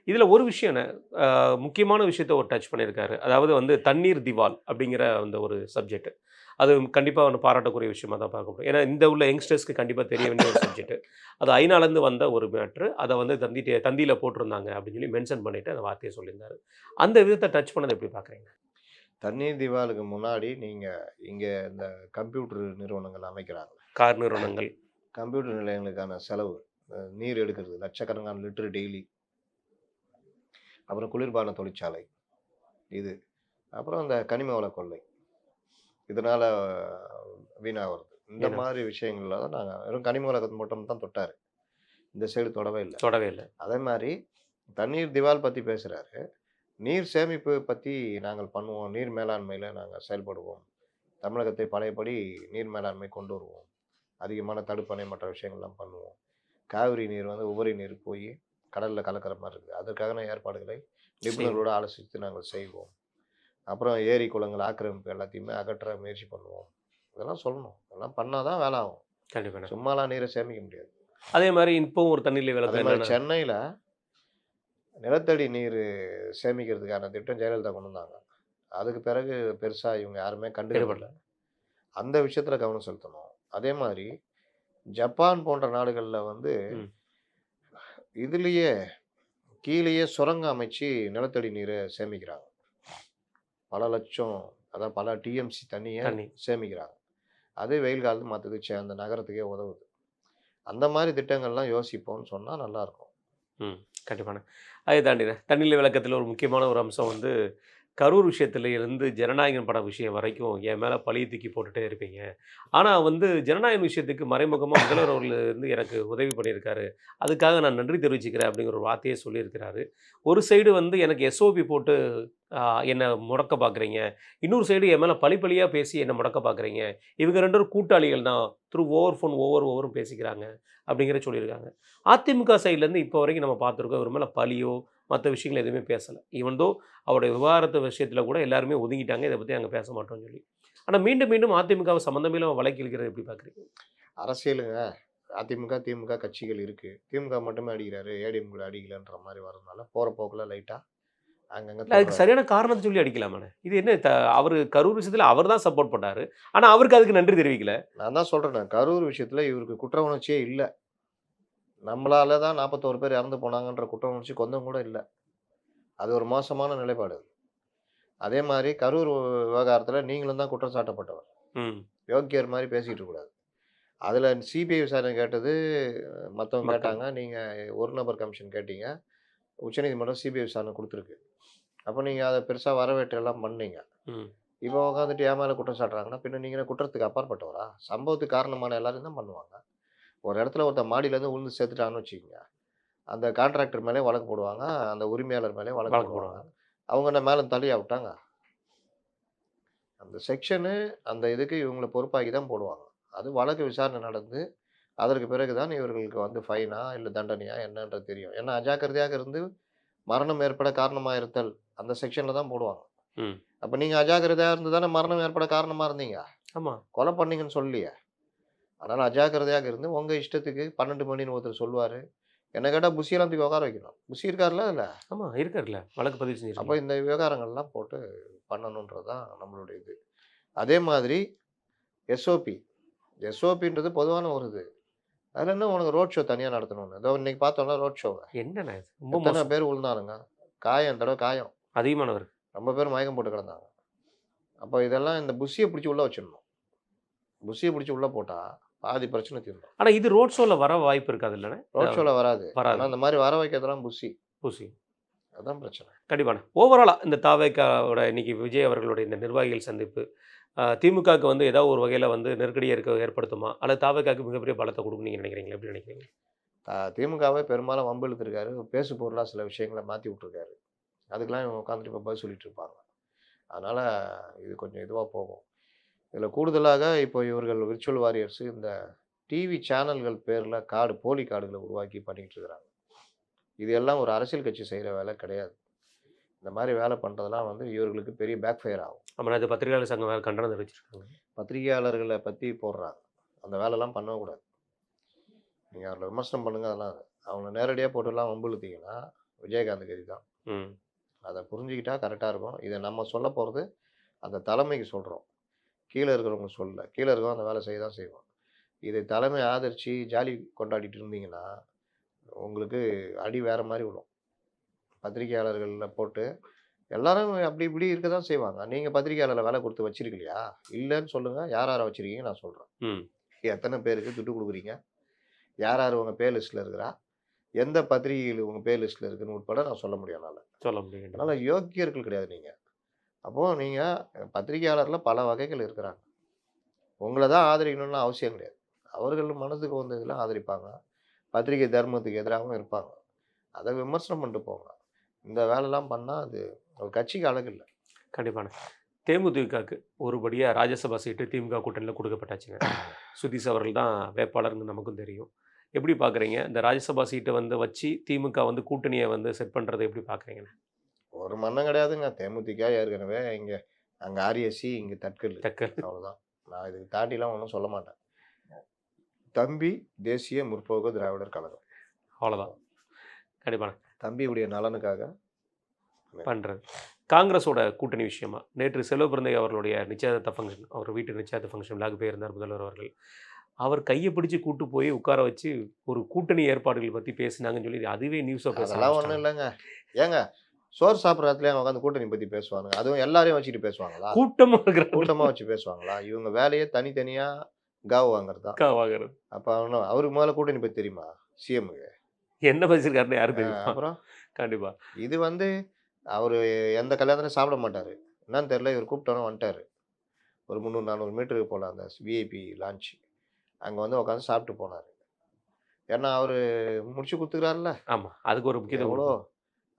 இதுல ஒரு விஷயம்ண்ணே, அ முக்கியமான விஷயத்த ஒரு டச் பண்ணியிருக்காரு. அதாவது வந்து தண்ணீர் திவால் அப்படிங்கிற அந்த ஒரு சப்ஜெக்ட். அது கண்டிப்பா வந்து பாராட்டக்கூடிய விஷயமா தான் பார்க்க முடியும். ஏன்னா, இந்த உள்ள யங்ஸ்டர்ஸ்க்கு கண்டிப்பா தெரிய வேண்டிய ஒரு சப்ஜெக்ட். அது ஐநாலேருந்து வந்த ஒரு மேட்ரு. அத வந்து தந்தியில போட்டிருந்தாங்க அப்படின்னு சொல்லி மென்ஷன் பண்ணிட்டு அந்த வார்த்தைய சொல்லியிருந்தாரு. அந்த விதத்த டச் பண்ணத எப்படி பார்க்குறீங்க? தண்ணீர் திவாலுக்கு முன்னாடி நீங்க இங்க இந்த கம்ப்யூட்டர் நிறுவனங்கள் அமைக்கிறாங்க. கார் நிறுவனங்கள். கம்ப்யூட்டர் நிலையங்களுக்கான செலவு, நீர் எடுக்கிறது லட்சக்கணக்கான லிட்டர் டெய்லி. அப்புறம் குளிர்பான தொழிற்சாலை இது. அப்புறம் இந்த கனிம வள கொள்ளை. இதனால வீணா வருது. இந்த ஏன்னா மாரி விஷயங்கள்ல தான் நாங்க வெறும் கனிம வளத்த மட்டும் தான் தொட்டாரு. இந்த சைடு தொடவே இல்ல. தொடவே இல்ல. அதே மாரி தண்ணீர் திவால் பத்தி பேசுறாரு. நீர் சேமிப்பு பத்தி நாங்கள் பண்ணுவோம். நீர் மேலாண்மையில நாங்க செயல்படுவோம். தமிழகத்தை பழையபடி நீர் மேலாண்மை கொண்டு வருவோம். அதிகமான தடுப்பணை மற்ற விஷயங்கள்லாம் பண்ணுவோம். காவிரி நீர் உபரி நீர் போய் கடல்ல கலக்கிற மாரி இருக்கு. அதற்கான ஏற்பாடுகளை செய்வோம். நிபுணர்களோடு ஆலோசித்து நாங்கள் செய்வோம். அப்புறம் ஏரி, குளங்கள் ஆக்கிரமிப்பு எல்லாத்தையுமே அகற்ற முயற்சி பண்ணுவோம். இதெல்லாம் சொல்லணும். இதெல்லாம் பண்ணா தான் வேலை ஆகும். கண்டிப்பாண்ணே. சும்மாலாம் நீரை சேமிக்க முடியாது. அதே மாரி இப்பவும் ஒரு தண்ணீர் அதே விளக்கம் மாரி என்னன்னா சென்னையில நிலத்தடி நீர் சேமிக்கிறதுக்கான திட்டம் ஜெயலலிதா கொண்டு வந்தாங்க. அதுக்கு பிறகு பெருசா இவங்க யாருமே கண்டுக்கிறது இல்ல. ஈடுபடல. அந்த விஷயத்துல கவனம் செலுத்தணும். அதே மாரி ஜப்பான் போன்ற நாடுகள்ல ம். இதுலயே கீழயே சுரங்கம் அமைச்சு நிலத்தடி நீரை சேமிக்கிறாங்க. பல லட்சம், அதான் பல டிஎம்சி தண்ணிய தண்ணி. சேமிக்கிறாங்க. அது வெயில் காலத்துல மத்ததுக்கு அந்த நகரத்துக்கே உதவுது. அந்த மாரி திட்டங்கள்லாம் யோசிப்போம்ன்னு சொன்னா நல்லாருக்கும். ம். கண்டிப்பாண்ணே. அதை தாண்டிண்ணே, தண்ணீர் விளக்கத்தில ஒரு முக்கியமான ஒரு அம்சம் வந்து, கரூர் விஷயத்துல இருந்து ஜனநாயகன் படம் விஷயம் வரைக்கும் என் மேல பழிய தூக்கி போட்டுட்டே இருப்பீங்க. ஆனா வந்து ஜனநாயகன் விஷயத்துக்கு மறைமுகமா முதல்வர் அவர்கள் இருந்து எனக்கு உதவி பண்ணியிருக்காரு. அதுக்காக நான் நன்றி தெரிவிச்சுக்கிறேன் அப்படிங்கிற ஒரு வார்த்தையே சொல்லியிருக்கிறாரு. ஒரு சைடு வந்து எனக்கு எஸ்ஓபி போட்டு அ என்ன முடக்க பார்க்குறீங்க. இன்னொரு சைடு என் மேல பழி பழியா பேசி என்ன முடக்க பார்க்குறீங்க. இவங்க 2 பேரும் கூட்டாளிகள் தான். த்ரூ ஓவர் ஃபோன் ஓவரும் பேசிக்கிறாங்க. அப்படிங்கிறத சொல்லியிருக்காங்க. அதிமுக சைட்லேருந்து இப்போ வரைக்கும் நம்ம பார்த்துருக்கோம். இவர் மேல பழியோ, மத்த விஷயங்கள் எதுவுமே பேசல. ஈவன் தோ அவருடைய விவாகரத்து விஷயத்தில கூட எல்லாருமே ஒதுங்கிட்டாங்க. இத பத்தி நாங்க பேச மாட்டோம்னு சொல்லி. ஆனா மீண்டும் மீண்டும் அதிமுகவ சம்மந்தமே இல்லாம வலைக்கு இழுக்கிறத எப்படி பார்க்குறீங்க? அரசியலுங்க. அதிமுக, திமுக கட்சிகள் இருக்கு. திமுக மட்டுமே அடிக்கிறாரு. ஏடிஎம் கூட அடிக்கலன்ற மாரி வரதுனால, போற போக்குல லைட்டா அங்கங்க இல்ல அதுக்கு தொடுறாரு. சரியான காரணத்த சொல்லி அடிக்கலாமேண்ணே. இது என்ன அவரு கரூர் விஷயத்தில அவர் தான் சப்போர்ட் பண்ணாரு. ஆனா அவருக்கு அதுக்கு நன்றி தெரிவிக்கல. நான் தான் சொல்றேனே, கரூர் விஷயத்துல இவருக்கு குற்ற உணர்ச்சியே இல்ல. நம்மளால தான் 41 பேர் இறந்து போனாங்கன்ற குற்ற உணர்ச்சி கொஞ்சம் கூட இல்ல. அது ஒரு மோசமான நிலைப்பாடு. அதே மாரி கரூர் விவகாரத்துல நீங்களும் தான் குற்றம் சாட்டப்பட்டவர். ம். யோக்கியர் மாரி பேசிட்டு இருக்கக்கூடாது. அதுல சிபிஐ விசாரணை கேட்டது மத்தவங்க மக்கள். கேட்டாங்க. நீங்க ஒரு நபர் கமிஷன் கேட்டீங்க. உச்சநீதிமன்றம் சிபிஐ விசாரணை குடுத்துருக்கு. அப்ப நீங்க அத பெருசா வரவேற்று எல்லாம் பண்ணீங்க. ம். இப்ப உட்காந்துட்டு என் மேல குற்றம் சாட்டுறாங்கன்னா, பின்ன நீங்க என்ன குற்றத்துக்கு அப்பாற்பட்டவரா? சம்பவத்துக்கு காரணமான எல்லாரும் தான் பண்ணுவாங்க. ஒரு இடத்துல ஒருத்தன் மாடியிலேருந்து விழுந்து செத்துட்டான்னு வச்சுக்கங்க. அந்த கான்ட்ராக்டர் மேலயும் வழக்கு போடுவாங்க. அந்த உரிமையாளர் மேலயும் வழக்கு வழக்கு போடுவாங்க. போடுவாங்க. அவங்க என்ன மேல தள்ளியா விட்டாங்க? அந்த செக்ஷனு அந்த இதுக்கு இவங்கள பொறுப்பாக்கி தான் போடுவாங்க. அது வழக்கு விசாரணை நடந்து, அதற்கு பிறகு தான் இவர்களுக்கு ஃபைனா, இல்ல தண்டனையா என்னன்றது தெரியும். ஏன்னா அஜாக்கிரதையாக இருந்து மரணம் ஏற்பட காரணமா இருத்தல், அந்த செக்ஷன்ல தான் போடுவாங்க. ம். அப்ப நீங்க அஜாக்கிரதையா இருந்து தானே மரணம் ஏற்பட காரணமா இருந்தீங்க. ஆமா. கொலை பண்ணீங்கன்னு சொல்லலையே. அதனால அஜாக்கிரதையாக இருந்து உங்க இஷ்டத்துக்கு 12 மணின்னு ஒருத்தர் சொல்லுவாரு. என்ன கேட்டா புஷியெல்லாம் தூக்கி உட்கார வைக்கணும். புஷி இருக்கார்ல அதுல. ஆமா இருக்காருல்ல. வழக்கு பதிவு அப்ப செஞ்சிருக்கீங்க. இந்த விவகாரங்கள்லாம் போட்டு பண்ணணுன்றது தான் நம்மளுடைய இது. அதே மாதிரி எஸ்ஓபி. எஸ்ஓபின்றது பொதுவான ஒரு இது. அதுல என்ன உனக்கு ரோட் ஷோ தனியா நடத்தணும்னு. இதோ இன்னைக்கு பார்த்தோம்ல ரோட் ஷோவ. என்னண்ணே இது? ரொம்ப எத்தன மோசம். பேர் விழுந்தானுங்க. காயம் இந்த தடவ காயம். அதிகமானவர். ரொம்ப பேர் மயக்கம் போட்டு கிடந்தாங்க. அப்ப இதெல்லாம் இந்த புஸ்ஸிய பிடிச்சு உள்ள வச்சிடணும். புஸ்ஸிய பிடிச்சு உள்ள போட்டா பாதி பிரச்சனை தீர்ந்துரும். ஆனா இது ரோட் ஷோல வர வாய்ப்பு இருக்காது இல்லண்ணே? ரோட் ஷோல வராது. வராது. ஆனா இந்த மாரி வர வைக்கிறதெல்லாம் புஸ்ஸி. பூசி. அதான் பிரச்சனை. கண்டிப்பாண்ணே. ஓவராலா இந்த தாவேக்காவோட இன்னைக்கு விஜய் அவர்களுடைய இந்த நிர்வாகிகள் சந்திப்பு, திமுகவுக்கு வந்து ஏதாவது ஒரு வகையில வந்து நெருக்கடியா ஏற்படுத்துமா? அல்லது தாவேக்காவுக்கு மிகப்பெரிய பலத்த குடுக்கும்னு நீங்க நினைக்கிறீங்களா? எப்படி நினைக்கிறீங்க? திமுகவே பெரும்பாலும் வம்பு இழுத்துருக்காரு. பேசு பொருளா சில விஷயங்கள மாத்தி விட்டுருக்காரு. அதுக்கெல்லாம் இவங்க உட்காந்துட்டு இப்ப பதில் சொல்லிட்டு இருப்பாங்க. அதனால இது கொஞ்சம் இதுவா போகும். இதுல கூடுதலாக இப்போ இவர்கள் விர்ச்சுவல் வாரியர்ஸ் இந்த டிவி சேனல்கள் பேர்ல போலி கார்டுகள உருவாக்கி பண்ணிட்டு இருக்கிறாங்க. இது எல்லாம் ஒரு அரசியல் கட்சி செய்ற வேலை கிடையாது. இந்த மாரி வேலை பண்றதெல்லாம் வந்து இவர்களுக்கு பெரிய பேக் ஃபயர் ஆகும். ஆமா, அது பத்திரிகையாளர் சங்கம் வேற கண்டனம் தெரிவிச்சிருக்காங்க. பத்திரிகையாளர்கள பத்தி போடுறாங்க. அந்த வேலைலாம் பண்ணக்கூடாது. நீங்க அவர்கள விமர்சனம் பண்ணுங்க அதெல்லாம். அவங்கள நேரடியா போட்டுலாம் வம்பு இழுத்தீங்கன்னா, விஜயகாந்த் கதி தான். ம். அத புரிஞ்சுக்கிட்டா கரெக்ட்டா இருக்கும். இத நம்ம சொல்லப் போறது அந்த தலைமைக்கு சொல்றோம். கீழ இருக்கிறவங்க சொல்லல. கீழ இருக்கிறவன் அந்த வேலை செய்ய தான் செய்வான். இதை தலைமை ஆதரிச்சு ஜாலி கொண்டாடிட்டு இருந்தீங்கன்னா, உங்களுக்கு அடி வேற மாரி விழும். பத்திரிகையாளர்கள்ல போட்டு எல்லாரும் அப்படி இப்படி இருக்க தான் செய்வாங்க. நீங்க பத்திரிகையாளர்ல வேலை குடுத்து வச்சிருக்கலையா? இல்லன்னு சொல்லுங்க. யார் யார வச்சிருக்கீங்க நான் சொல்றேன். ம். எத்தன பேருக்கு துட்டு குடுக்குறீங்க? யார் யார் உங்க பே லிஸ்ட்ல இருக்கிறா? எந்த பத்திரிகைகள் உங்க பே லிஸ்ட்ல இருக்குன்னு உட்பட நான் சொல்ல முடியும் என்னால. சொல்ல முடியும். அதனால யோக்கியர்கள் கிடையாது நீங்க. அப்போ நீங்க பத்திரிகையாளர்ல பல வகைகள் இருக்கிறாங்க. உங்கள தான் ஆதரிக்கணும்னு அவசியம் கிடையாது. அவர்கள் மனதுக்கு வந்ததுல ஆதரிப்பாங்க. பத்திரிகை தர்மத்துக்கு எதிராகவும் இருப்பாங்க. அத விமர்சனம் பண்ணிட்டு போங்க. இந்த வேலைலாம் பண்ணா அது ஒரு கட்சிக்கு அழகு இல்ல. கண்டிப்பாண்ணே. தேமுதிகவுக்கு ஒருபடியா ராஜ்யசபா சீட்டு திமுக கூட்டணியில குடுக்கப்பட்டாச்சுங்க. சுதீஷ் அவர்கள் தான் வேட்பாளர்ன்னு நமக்கும் தெரியும். எப்படி பார்க்குறீங்க? இந்த ராஜ்யசபா சீட்ட வந்து வச்சு திமுக வந்து கூட்டணிய வந்து செட் பண்றத எப்படி பார்க்குறீங்கண்ணே? ஒரு மன்னம் கிடையாதுங்க. தேமுதிக ஏற்கனவே அங்க ஆர்எஸ்சி, இங்க தட்கல். தக்கல். அவ்வளோதான். நான் இதுக்கு தாண்டிலாம் ஒண்ணும் சொல்ல மாட்டேன். தம்பி தேசிய முற்போக்கு திராவிடர் கழகம். அவ்வளோதான். கண்டிப்பாண்ணே. தம்பியுடைய நலனுக்காக பண்றது. காங்கிரஸோட கூட்டணி விஷயமா, நேற்று செல்வபிரந்தை அவர்களுடைய நிச்சயதார்த்த ஃபங்க்ஷன், அவர் வீட்டு நிச்சயதார்த்த ஃபங்க்ஷன் விழாவுக்கு போயிருந்தார் முதல்வர் அவர்கள். அவர் கைய பிடிச்சு கூட்டு போய் உட்கார வச்சு ஒரு கூட்டணி ஏற்பாடுகள் பத்தி பேசினாங்கன்னு சொல்லி அதுவே நியூஸா பேச அதெல்லாம் ஒண்ணும் ஆரம்பிச்சுட்டாங்க. இல்லங்க. ஏங்க சோறு சாப்பிடுற இடத்துலயே உட்காந்து கூட்டணி பத்தி பேசுவானுங்க. அதுவும் எல்லாரையும் வச்சுட்டு பேசுவாங்களா? கூட்டமா இருக்கிற கூட்டமா வச்சு பேசுவாங்களா? இவங்க வேலையே தனித்தனியா காவு வாங்குறது தான். வாங்குறது. அப்ப அவருக்கு முதல்ல கூட்டணி பத்தி தெரியுமா? சிஎம்க்கு. என்ன பேசியிருக்காருன்னு யாரும் தெரியுமா? அப்புறம் கண்டிப்பா. இது வந்து அவரு எந்த கல்யாணத்திலும் சாப்பிட மாட்டாரு. என்னன்னு தெரியல இவர் கூப்பிட்டோனே வந்துட்டாரு. ஒரு 300, 400 மீட்டருக்கு போல அந்த விஐபி லான்ச். அங்க வந்து உட்காந்து சாப்பிட்டு போனாரு. ஏன்னா அவரு முடிச்சு குடுத்துக்கிறாருல்ல. ஆமா. அதுக்கு ஒரு முக்கியத்துவம் எவ்வளோ கொடுக்கணும்.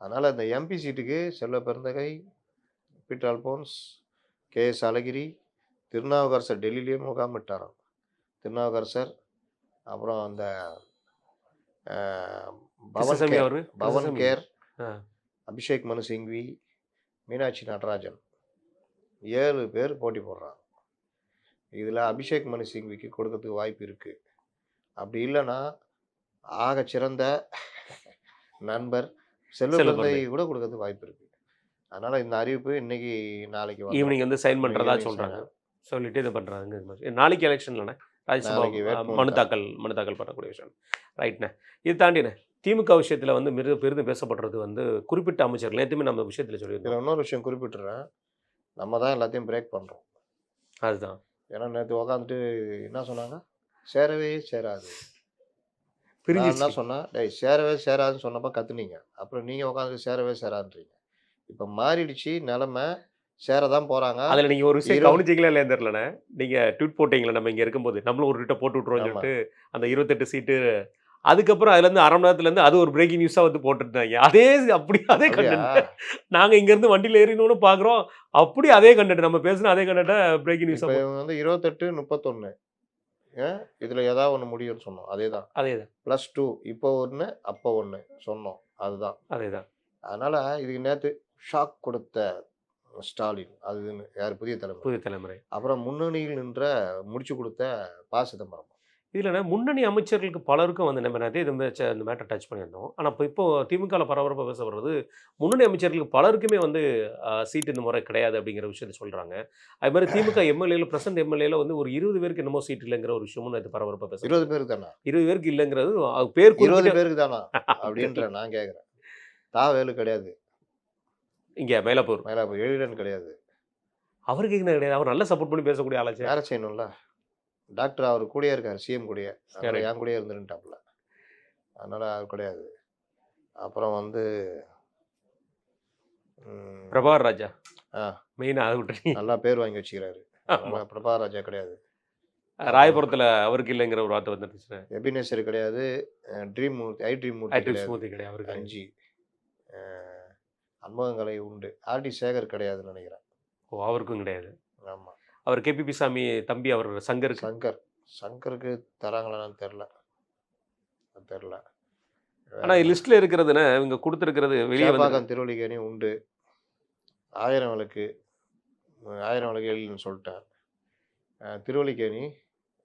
அதனால இந்த எம்பி சீட்டுக்கு செல்வ பெருந்தகை, பீட்டர் அல்போன்ஸ், கே.எஸ். அழகிரி, திருநாவுக்கரசர் டெல்லியிலேயே முகாமிட்டாராம். திருநாவுக்கரசர், அப்புறம் அந்த அ பவன் கிருஷ்ணசாமி கேர், அவரு. பவன் கிருஷ்ணசாமி. கேர், ஆ. அபிஷேக் மனு சிங்வி, மீனாட்சி நடராஜன் 7 பேர் போட்டி போடுறாங்க. இதுல அபிஷேக் மனு சிங்விக்கு கொடுக்கறதுக்கு வாய்ப்பு இருக்கு. அப்படி இல்லைன்னா ஆகச் சிறந்த நண்பர் செல்வ செல்வபிரந்தை. பெருந்தகை கூட கொடுக்கறதுக்கு வாய்ப்பு இருக்கு. அதனால இந்த அறிவிப்பு இன்னைக்கு நாளைக்கு வரும். ஈவினிங் வந்து சைன் பண்றதா ஈவினிங் சொல்றாங்க. சைன் சொல்லிட்டு இது பண்றாங்க. நாளைக்கு எலெக்ஷன்லண்ணே. ராஜ்யசபா நாளைக்கு வேட்புமனு மனு தாக்கல் பண்ணக்கூடிய விஷயம். ரைட்ண்ணே. இது தாண்டிண்ணே, திமுக விஷயத்துல வந்து பெரிதும் பேசப்படுறது வந்து குறிப்பிட்ட அமைச்சர்கள் நேத்துமே நம்ம விஷயத்துல இதுல சொல்லியிருந்தோம். இன்னொரு விஷயம் குறிப்பிட்டுறேன். நம்ம தான் எல்லாத்தையும் பிரேக் பண்றோம். அதுதான். ஏன்னா நேத்து உட்காந்துட்டு என்ன சொன்னாங்க? சேரவே சேராது. நான் பிரிஞ்சிருச்சு. என்ன சொன்னேன்? டேய் சேரவே சேராதுன்னு சொன்னப்ப கத்துனீங்க. அப்புறம் நீங்க உட்காந்துட்டு சேரவே சேராதுன்றீங்க. இப்ப மாறிடுச்சு நிலைமை. சேரதான் போறாங்க. அதுல நீங்க ஒரு விஷயம் இரு கவனிச்சீங்களா இல்லையான்னு தெரியலண்ணே. நீங்க ட்வீட் போட்டீங்களே நம்ம இங்க இருக்கும்போது, நம்மளும் ஒரு ட்வீட்ட போட்டு விட்டுருவோம்னு ஆமா. சொல்லிட்டு, அந்த 28 சீட்டு அதுக்கப்புறம் அதுலேருந்து 1/2 மணி நேரத்துலேருந்து அது ஒரு பிரேக்கிங் நியூஸா வந்து போட்டுருந்தாங்க. அதே அதே அப்படியா? கண்டென்ட். நாங்க இங்கேருந்து வண்டியில ஏறினோன்னு பார்க்குறோம். அப்படியே அதே கண்டென்ட் நம்ம பேசின அதே கண்டென்ட்ட பிரேக்கிங் நியூஸா இப்ப இவங்க வந்து 28, 31 இதுல ஏதாவது ஒண்ணு முடியும்னு சொன்னோம். அதேதான். அதேதான். +2 இப்போ 1 அப்போ 1 சொன்னோம். அதுதான். அதேதான். அதனால இதுக்கு நேத்து ஷாக் கொடுத்த ஸ்டாலின். அதுன்னு யாரு புதிய தலைமுறை. புதிய தலைமுறை. அப்புறம் முன்னணியில் நின்ற முடிச்சு கொடுத்த சிதம்பரம். இதில் முன்னணி அமைச்சர்களுக்கு பலருக்கும் வந்து நம்ம நிறைய இந்த மேட்டர் டச் பண்ணியிருந்தோம். ஆனால் இப்போ திமுகவில் பரபரப்பாக பேசப்படுறது முன்னணி அமைச்சர்களுக்கு பலருக்குமே வந்து சீட் இந்த முறை கிடையாது அப்படிங்கிற விஷயத்த சொல்கிறாங்க. அது மாதிரி திமுக எம்எல்ஏல பிரசன்ட் எம்எல்ஏல வந்து ஒரு 20 பேருக்கு என்னமோ சீட் இல்லைங்கிற ஒரு விஷயமும் இது பரபரப்பாக 20 பேசப்படுது. பேருக்கு தானா? 20 பேருக்கு இல்லைங்கிறது பேர் 20 குறிப்பிட்ட பேருக்கு தானா? அப்படின்ற நான் கேட்குறேன். வேலு கிடையாது. இங்கே மயிலாப்பூர் மயிலாப்பூர் எழிலன் கிடையாது. அவருக்கு என்ன கிடையாது. அவர் நல்லா சப்போர்ட் பண்ணி பேசக்கூடிய ஆளாச்சே. வேலை செய்யணும்ல. டாக்டர் அவர் கூடயே இருக்காரு. சிஎம் கூடயே. அதனால Correct. என் கூடயே இருந்துட்டாப்ல. அதனால அவர் கிடையாது. அப்புறம் வந்து ம், பிரபாகர் ராஜா ஆ மெயினாக அதை விட்டுறீங்க. நல்லா பேர் வாங்கி வச்சுக்கிறாரு. ஆமா. அதனால பிரபாகர் ராஜா கிடையாது. ராயபுரத்தில் அவருக்கு இல்லைங்கிற ஒரு வார்த்தை வந்துருச்சு. எபினேசர் கிடையாது. ட்ரீம் மூர்த்தி ட்ரீம் மூர்த்தி ஆக்டிவ் கிடையாது. ஸ்மூத்தி கிடையாது அவருக்கு. 5 அன்மகங்களை உண்டு. ஆர்டி சேகர் கிடையாதுன்னு நினைக்கிறேன். ஓ, அவருக்கும் கிடையாது. ஆமா. அவர் கேபிபி சாமி தம்பி அவர் சங்கருக்கு. சங்கருக்கு தராங்களான்னு தெரில. தெரில. ஆனால் லிஸ்ட்டில் இருக்கிறதுன்னு இவங்க கொடுத்துருக்கிறது வெளியே வந்து சேப்பாக்கம் திருவள்ளிக்கேணி உண்டு. 1000 விளக்கு 1000 விளக்கு எழில்னு சொல்லிட்டேன். திருவள்ளிக்கேணி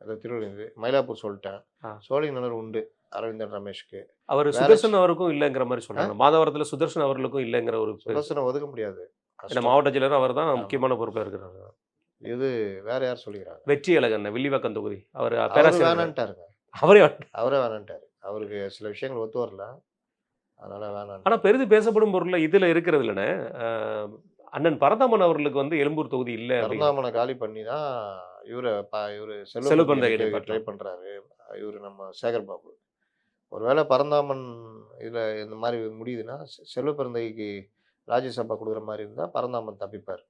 அதாவது திருவள்ளி மயிலாப்பூர் சொல்லிட்டேன். ஆ. சோழிங்கநல்லூர் உண்டு அரவிந்தன் ரமேஷ்க்கு. அவர் வேற சுதர்சன் அவருக்கும் இல்லைங்கிற மாதிரி சொன்னாங்க. மாதவரத்தில் சுதர்சன் அவர்களுக்கும் இல்லைங்கிற ஒரு சுதர்சனம் ஒதுக்க முடியாது. ஏன்னா கஷ்டம். மாவட்ட செயலர் அவர் தான் ஆமா. முக்கியமான பொறுப்பில் இருக்கிறாங்க. இது வேற யார் சொல்லிக்கிறாங்க? வெற்றி அழகன் வில்லிவாக்கம் தொகுதி அவர் அவரு பேராசிரியர். வேணான்ட்டாருங்க. அவரே. அவரே வேணான்ட்டாரு. அவருக்கு சில விஷயங்கள் ஒத்து வரல. அதனால வேணாம். ஆனால் பெரிது பேசப்படும் பொருள் இதில் இருக்கிறது இல்லைண்ணே. அண்ணன் பரந்தாமன் அவர்களுக்கு வந்து எழும்பூர் தொகுதி இல்லை அப்படின்னு. பரந்தாமனை காலி பண்ணி தான் இவரு செல்வப்பிரந்தை ட்ரை பண்றாரு. இவரு நம்ம சேகர் பாபு. ஒருவேளை பரந்தாமன் இதுல இந்த மாதிரி முடியுதுன்னா செல்வப்பிரந்தைக்கு ராஜ்யசபா கொடுக்குற மாதிரி இருந்தா பரந்தாமன் தப்பிப்பார்.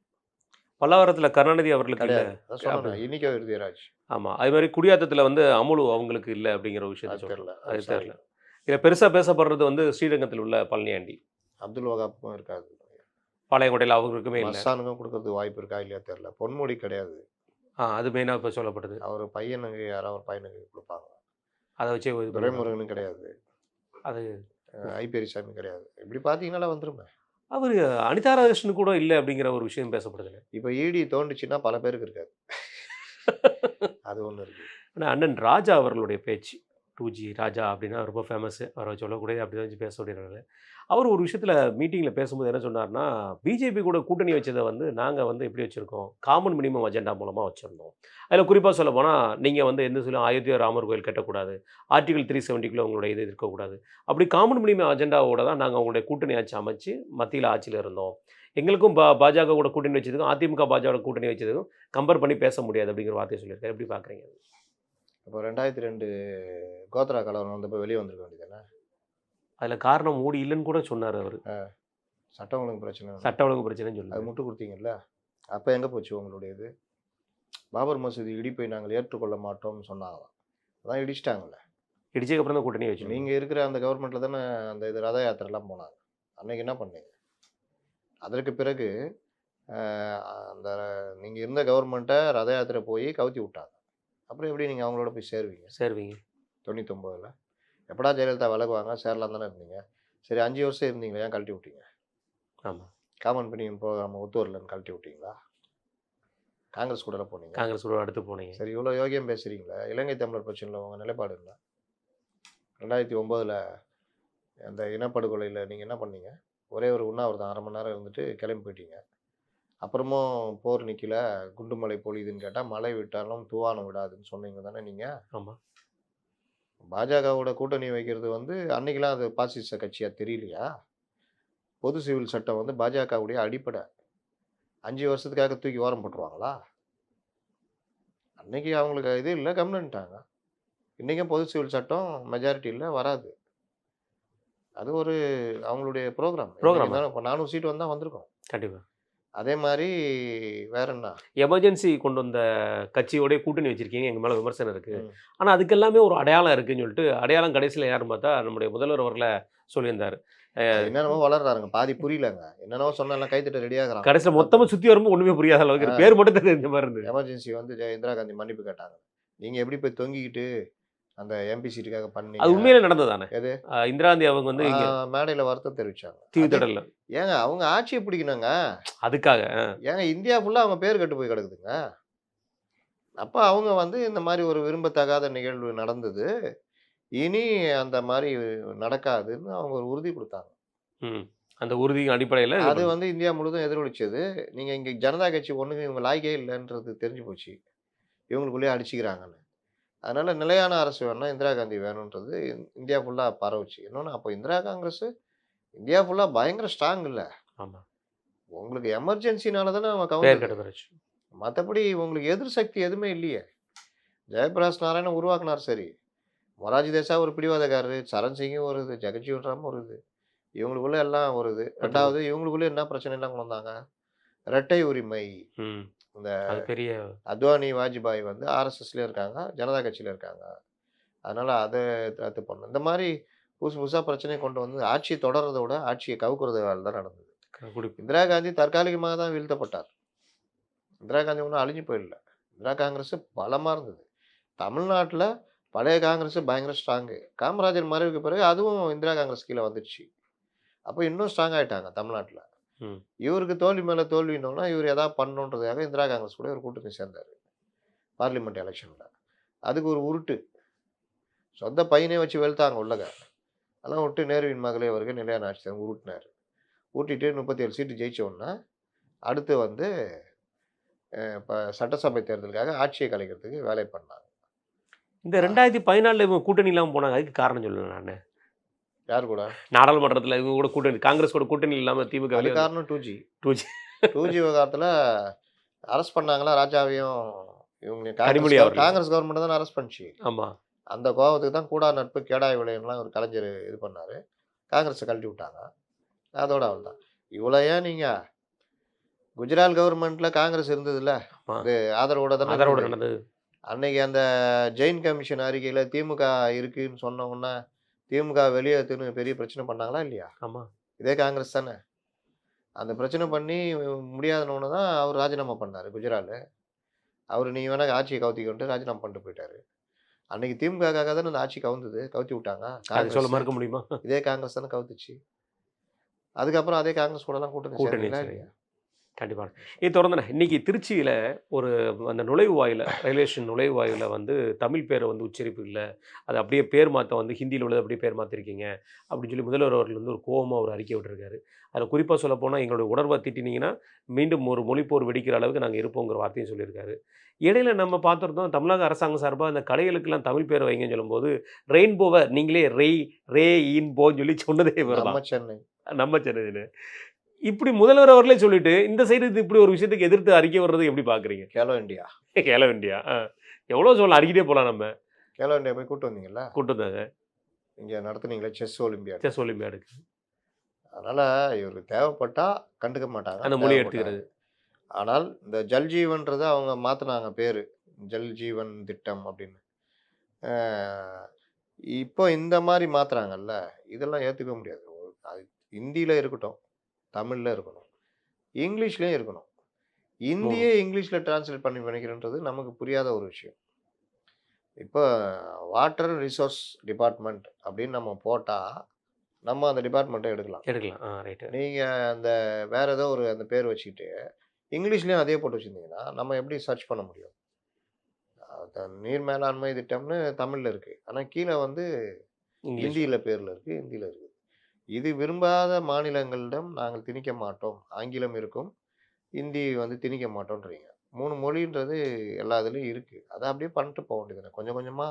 பல்லாவரத்தில் கருணாநிதி அவர்களுக்கு இல்லை. கிடையாது. அதான் சொன்னேன். இன்னைக்கே விருதியராஜ். ஆமாம், அது மாதிரி குடியாத்தத்தில் வந்து அமுலு அவங்களுக்கு இல்லை அப்படிங்கிற விஷயத்தை அது சொல்கிறேன். தெரியல. அது sorry. தெரியல. இதில் பெருசாக பேசப்படுறது வந்து ஸ்ரீரங்கத்தில் உள்ள பழனியாண்டி அப்துல் வகாப்புக்கும் இருக்காது. பாளையங்கோட்டையில் அவங்களுக்குமே இல்லை. மஸ்தானுக்கும் கொடுக்கறதுக்கு வாய்ப்பு இருக்கா இல்லையா தெரியல. பொன்முடி கிடையாது. அது மெயினாக இப்போ சொல்லப்படுது. அவர் பையனுக்கு யாராவது ஒரு பையனுக்கு கொடுப்பாங்க. அதை வச்சு இது பண்ணுவாங்க. துரைமுருகனும் கிடையாது. அது ஐப்பெரிசாமி கிடையாது. இப்படி பார்த்தீங்கன்னா வந்துருமே. அவர் அனிதா ராஜேஷன் கூட இல்லை அப்படிங்கிற ஒரு விஷயம் பேசப்படுது. இப்போ ஈடி தோண்டுச்சுன்னா பல பேருக்கு இருக்காது. அது ஒன்று இருக்கு. ஆனால் அண்ணன் ராஜா அவர்களுடைய பேச்சு 2G ராஜா அப்படின்னா ரொம்ப ஃபேமஸ்ஸு. அவரை சொல்லக்கூடியது அப்படி தான் வச்சு பேசக்கூடியது. அவர் ஒரு விஷயத்தில் மீட்டிங்கில் பேசும்போது என்ன சொன்னார்னா, பிஜேபி கூட கூட்டணி வச்சதை வந்து நாங்கள் வந்து எப்படி வச்சுருக்கோம், காமன் மினிமம் அஜெண்டா மூலமாக வச்சுருந்தோம். அதில் குறிப்பாக சொல்ல போனால் நீங்கள் வந்து எந்த சொல்லும் அயோத்தியா ராமர் கோயில் கட்டக்கூடாது, ஆர்டிகல் 370 உங்களுடைய இது இருக்கக்கூடாது, அப்படி காமன் மினிமம் அஜெண்டாவோட தான் நாங்கள் உங்களுடைய கூட்டணி ஆட்சி அமைச்சு மத்தியில் ஆட்சியில் இருந்தோம். எங்களுக்கும் பாஜக கூட கூட்டணி வச்சதுக்கும் அதிமுக பாஜக கூட்டணி வச்சதுக்கும் கம்பேர் பண்ணி பேச முடியாது அப்படிங்கிற வார்த்தையை சொல்லியிருக்காரு. எப்படி பார்க்குறீங்க? இப்போ 2002 கோத்ரா கலவரம் வந்தப்போ வெளியே வந்திருக்க வேண்டியதானே? அதில் காரணம் மோடி இல்லைன்னு கூட சொன்னார் அவர். சட்டம் ஒழுங்கு பிரச்சனை. சட்ட ஒழுங்கு பிரச்சனைன்னு அது சொல்லி முட்டு கொடுத்தீங்கல்ல. அப்போ எங்கே போச்சு உங்களுடைய இது? பாபர் மசூதி இடிப்பை நாங்கள் ஏற்றுக்கொள்ள மாட்டோம்னு சொன்னாங்களாம். அதான் இடிச்சிட்டாங்கல்ல. இடிச்சதுக்கப்புறம் தான் கூட்டணி வச்சு. நீங்கள் இருக்கிற அந்த கவர்மெண்ட்டில் தானே அந்த இது ரத யாத்திரைலாம் போனாங்க. அன்னைக்கு என்ன பண்ணீங்க? அதற்கு பிறகு அந்த நீங்கள் இருந்த கவர்மெண்ட்டை ரத யாத்திரை போய் கவுத்தி விட்டாங்க. அப்புறம் எப்படி நீங்கள் அவங்களோட போய் சேருவீங்க? 99ல் எப்படா ஜெயலலிதா விலகுவாங்க சேரலாம் தானே இருந்தீங்க. சரி 5 வருஷம் இருந்தீங்களா, ஏன் கழட்டி விட்டீங்க? ஆமாம், காமன் பெனியன் ப்ரோக்ராம் ஒத்து வரலன்னு கழட்டி விட்டீங்களா? காங்கிரஸ் கூட போனீங்க. காங்கிரஸ் கூட அடுத்து போனீங்க. சரி இவ்வளோ யோகியம் பேசுகிறீங்களா? இலங்கை தமிழர் பிரச்சனையில் உங்கள் நிலைப்பாடு என்ன? 2009ல் அந்த இனப்படுகொலையில் நீங்கள் என்ன பண்ணீங்க? ஒரே ஒரு உண்ணாவிரதம் 1/2 மணி நேரம் இருந்துட்டு கிளம்பி போயிட்டீங்க. அப்புறமும் போர் நிற்கல, குண்டுமலை பொழியுதுன்னு கேட்டால் மழை விட்டாலும் தூவானம் விடாதுன்னு சொன்னீங்க தானே நீங்கள்? ஆமாம், பாஜகவோட கூட்டணி வைக்கிறது வந்து அன்னைக்கெல்லாம் அது பாசிச கட்சியாக தெரியலையா? பொது சிவில் சட்டம் வந்து பாஜகவுடைய அடிப்படை. 5 வருஷத்துக்காக தூக்கி ஓரம் போட்டுருவாங்களா? அன்னைக்கு அவங்களுக்கு இது இல்லை, கம்முன்னுட்டாங்க. இன்றைக்கும் பொது சிவில் சட்டம் மெஜாரிட்டி இல்லை, வராது. அது ஒரு அவங்களுடைய ப்ரோக்ராம். இப்போ 400 சீட் வந்தால் வந்திருக்கோம் கண்டிப்பாக. அதே மாதிரி வேற என்ன? எமர்ஜென்சி கொண்டு வந்த கட்சியோடய கூட்டணி வச்சுருக்கீங்க, எங்கள் மேலே விமர்சனம் இருக்குது. ஆனால் அதுக்கு எல்லாமே ஒரு அடையாளம் இருக்குதுன்னு சொல்லிட்டு அடையாளம் கடைசியில் யாருன்னு பார்த்தா நம்முடைய முதல்வர் அவர்களை சொல்லியிருந்தார். என்னென்னமோ வளர்றாருங்க, பாதி புரியலங்க. என்னென்னவோ சொன்னாலும் கைத்திட்ட ரெடியாகிறாங்க. கடைசியில் மொத்தமாக சுற்றி வரும்போது ஒன்றுமே புரியாத அளவுக்கு பேர் மட்டும் தெரிஞ்ச மாதிரி இருந்தது. எமர்ஜென்சி வந்து இந்திரா காந்தி மன்னிப்பு கேட்டாங்க. நீங்கள் எப்படி போய் தொங்கிக்கிட்டு அந்த எம்பி சீட்டுக்காக பண்ணி அது உண்மையிலே நடந்ததானே? எது? இந்திரா காந்தி அவங்க வந்து இங்கே மேடையில் வருத்தம் தெரிவிச்சாங்க. தீவுத்தடலில். ஏங்க அவங்க ஆட்சியை பிடிக்கணுங்க. அதுக்காக ஏங்க இந்தியா ஃபுல்லாக அவங்க பேர் கட்டு போய் கிடக்குதுங்க. அப்ப அவங்க வந்து இந்த மாரி ஒரு விரும்பத்தகாத நிகழ்வு நடந்தது. இனி அந்த மாரி நடக்காதுன்னு அவங்க ஒரு உறுதி குடுத்தாங்க. ம். அந்த உறுதியின் அடிப்படையில இது அது பண்ண வந்து இந்தியா முழுதும் எதிரொலிச்சது. நீங்க இங்க ஜனதா கட்சி ஒண்ணுக்கு இவங்க லாயக்கே இல்லன்றது தெரிஞ்சு போச்சு. இவங்களுக்குள்ளேயே அடிச்சுக்கிறாங்கன்னு. அதனால நிலையான அரசு வேணும்னா இந்திரா காந்தி வேணுன்றது இந்தியா ஃபுல்லா பரவுச்சு. இன்னொன்னு அப்போ இந்திரா காங்கிரஸ் இந்தியா ஃபுல்லா பயங்கர ஸ்ட்ராங் இல்ல. ஆமா. உங்களுக்கு எமர்ஜென்சினால தானே அவங்க பேர் கவுந்தது. கெட்ட பெறச்சு. மத்தபடி உங்களுக்கு எதிர் சக்தி எதுவுமே இல்லையே. ஜெயபிரகாஷ் நாராயணன் உருவாக்குனார் சரி. மொரார்ஜி தேசாய் ஒரு பிடிவாதக்காரரு. சரண் சிங்கும் ஒரு இது. ஜெகஜீவன் ராமும் ஒரு இது. இவங்களுக்குள்ள எல்லாம் ஒரு இது. பட்டு 2வது போச்சு. இவங்களுக்குள்ள என்ன பிரச்சனைலாம் கொண்டு வந்தாங்க? இரட்டை உரிமை. ம். இந்த அது பெரிய அத்வானி, வாஜ்பாய் வந்து ஆர்எஸ்எஸ்லயும் இருக்காங்க. ஜனதா கட்சியில இருக்காங்க. அதனால அத ரத்து பண்ணணும். இந்த மாரி புதுசு புதுசா பிரச்சனைய கொண்டு வந்து ஆட்சிய தொடர்றத விட ஆட்சிய கவுக்குறது வேல தான் நடந்தது. குடிப்பு. இந்திரா காந்தி தற்காலிகமாக தான் வீழ்த்தப்பட்டார். இந்திரா காந்தி ஒண்ணும் அழிஞ்சு போயிடல. இந்திரா காங்கிரஸ் பலமா இருந்தது. தமிழ்நாட்டுல பழைய காங்கிரஸ் பயங்கர ஸ்ட்ராங்கு. காமராஜர் மறைவுக்கு பிறகு அதுவும் இந்திரா காங்கிரஸ் கீழ வந்துடுச்சு. அப்ப இன்னும் ஸ்ட்ராங் ஆயிட்டாங்க தமிழ்நாட்டுல. ம். இவருக்கு தோல்வி மேல தோல்வின்னோன, இவரு ஏதாவது பண்ணணுன்றதுக்காக இந்திரா காங்கிரஸ் கூட ஒரு கூட்டணி சேர்ந்தாரு. பார்லிமென்ட் எலக்ஷன்ல. அதுக்கு ஒரு உருட்டு. சொந்த பையனே வச்சு வெளுத்தாங்க உள்ளக. அதெல்லாம் விட்டு நேருவின் மகளே வருக நிலையான ஆட்சி தரும் உருட்டுனாரு. ஊட்டிட்டு 37 சீட்டு ஜெயிச்ச உடனே, அடுத்து வந்து இப்ப சட்டசபை தேர்தலுக்காக ஆட்சிய கலைக்கிறதுக்கு வேலை பண்ணாங்க. இந்த ஆ 2014ல இவங்க கூட்டணி இல்லாம போனாங்க. அதுக்கு காரணம் சொல்லுவேன் நானு. யார் கூட? நாடாளுமன்றத்தில இவங்க கூட கூட்டணி காங்கிரஸ் கூட கூட்டணி இல்லாம திமுக அது வெளிய வந்து காரணம் 2G. 2G 2G விவகாரத்துல அரெஸ்ட் பண்ணாங்களா ராஜாவையும், இவங்க கனிமொழி அவர்கள. காங்கிரஸ் கவர்மெண்ட் தானே அரெஸ்ட் பண்ணுச்சு. ஆமா. அந்த கோவத்துக்கு தான் கூடா நட்பு, கேடாய் விளையும்லாம் ஒரு கலைஞர் இது பண்ணாரு. காங்கிரஸ கழட்டி விட்டாங்க. அதோட அவ்வளதான். இவ்வளோ ஏன் நீங்க குஜராத் கவர்மெண்ட்ல காங்கிரஸ் இருந்ததுல்ல. ஆமா. இது ஆதரவோட தானே அதரோட இருந்தது. நடந்தது. அன்னைக்கு அந்த ஜெயின் கமிஷன் அறிக்கையில திமுக இருக்குன்னு சொன்ன உடனே, திமுக வெளியேத்துன்னு பெரிய பிரச்சனை பண்ணாங்களா இல்லையா? ஆமா. இதே காங்கிரஸ் தானே. அந்த பிரச்சனை பண்ணி முடியாதுன்னோன தான் அவர் ராஜினாமா பண்ணாரு குஜரால்ல. அவரு நீ வேணா ஆட்சிய கவுத்திக்கோன்ட்டு ராஜினாமா பண்ணிட்டு போயிட்டாரு. அன்னைக்கு திமுகக்காக தானே அந்த ஆட்சி கவுந்தது. கவுத்தி விட்டாங்க. அது சொல்ல காங்கிரஸ். மறுக்க முடியுமா? இதே காங்கிரஸ் தானே கவுத்துச்சு. அதுக்கப்புறம் அதே காங்கிரஸ் கூடலாம் கூட்டணி கூட்டணி சேர்ந்தீங்களா சரி. இல்லையா? கண்டிப்பா. இது தொடர்ந்துண்ணே இன்னைக்கு திருச்சியில ஒரு அந்த நுழைவாயில ரயில்வே ஸ்டேஷன் நுழைவாயில வந்து தமிழ் பேர வந்து உச்சரிப்பு இல்ல. அது அப்படியே பேர் மாத்தம் வந்து ஹிந்தியில உள்ளத அப்படியே பேர் மாத்திருக்கீங்க. அப்படின்னு சொல்லி முதல்வர் அவர்கள் வந்து ஒரு கோவமா ஒரு அறிக்கை விட்டுருக்காரு. அதில குறிப்பா சொல்லப்போனா எங்களுடைய உணர்வ திட்டினீங்கன்னா, மீண்டும் ஒரு மொழிப்போர் வெடிக்கிற அளவுக்கு நாங்க இருப்போங்கிற வார்த்தையும் சொல்லியிருக்காரு. இடையில நம்ம பார்த்திருந்தோம் தமிழக அரசாங்கம் சார்பா அந்த கடைகளுக்கெல்லாம் தமிழ் பேர் வைங்கன்னு சொல்லும்போது, ரெயின்போவ நீங்களே ரே இன்போன்னு சொல்லி சொன்னதே இவர் நம்ம தான். சென்னை. நம்ம சென்னையில. இப்படி முதல்வர் அவர்களே சொல்லிட்டு, இந்த சைடு இது இப்படி ஒரு விஷயத்துக்கு எதிர்த்து அறிக்கை வர்றத எப்படி பார்க்குறீங்க? கேலோ இண்டியா. கேலோ இண்டியா. எவ்வளோ சொல்லலாம் அடிக்கிட்டே போலாம் நம்ம. கேலோ இண்டியா போய் கூட்டு வந்தீங்கல்ல. கூட்டு வந்தாங்க. இங்க நடத்துனீங்களே செஸ் ஒலிம்பியாட். செஸ் ஒலிம்பியாடுக்கு. அதனால இவருக்கு தேவைப்பட்டா கண்டுக்க மாட்டாங்க. அந்த மொழிய எடுத்துக்கிறது. ஆனால் இந்த ஜல் ஜீவன்றத அவங்க மாத்துனாங்க பேரு. ஜல் ஜீவன் திட்டம் அப்படின்னு. அ இப்போ இந்த மாரி மாத்துறாங்கல்ல, இதெல்லாம் ஏத்துக்க முடியாது. அது ஹிந்தியில இருக்கட்டும், தமிழ்ல இருக்கணும், இங்கிலீஷ்லயும் இருக்கணும். 3 இந்தியே இங்கிலீஷ்ல டிரான்ஸ்லேட் பண்ணி பண்ணிக்கிறன்றது நமக்கு புரியாத ஒரு விஷயம். இப்ப வாட்டர் ரிசோர்ஸ் டிபார்ட்மெண்ட் அப்படின்னு நம்ம போட்டா, நம்ம அந்த டிபார்ட்மெண்ட்ட எடுக்கலாம். எடுக்கலாம். ரைட்டு. நீங்க அந்த வேற ஏதோ ஒரு அந்த பேர் வச்சுக்கிட்டு, இங்கிலீஷ்லயும் அதே போட்டு வச்சிருந்தீங்கன்னா, நம்ம எப்படி சர்ச் பண்ண முடியும்? நீர் மேலாண்மை திட்டம்னு தமிழ்ல இருக்கு. ஆனா கீழ வந்து இங்கிலீஷ். ஹிந்தியில பேர்ல இருக்கு, ஹிந்தியில இருக்கு. இது விரும்பாத மாநிலங்களிடம் நாங்கள் திணிக்க மாட்டோம். ஆங்கிலம் இருக்கும், ஹிந்தி வந்து திணிக்க மாட்டோன்றீங்க. 3 மொழின்றது எல்லா இதுலயும் இருக்கு. அத அப்படியே பண்ணிட்டு போ வேண்டியது தானே. கொஞ்சம் கொஞ்சமா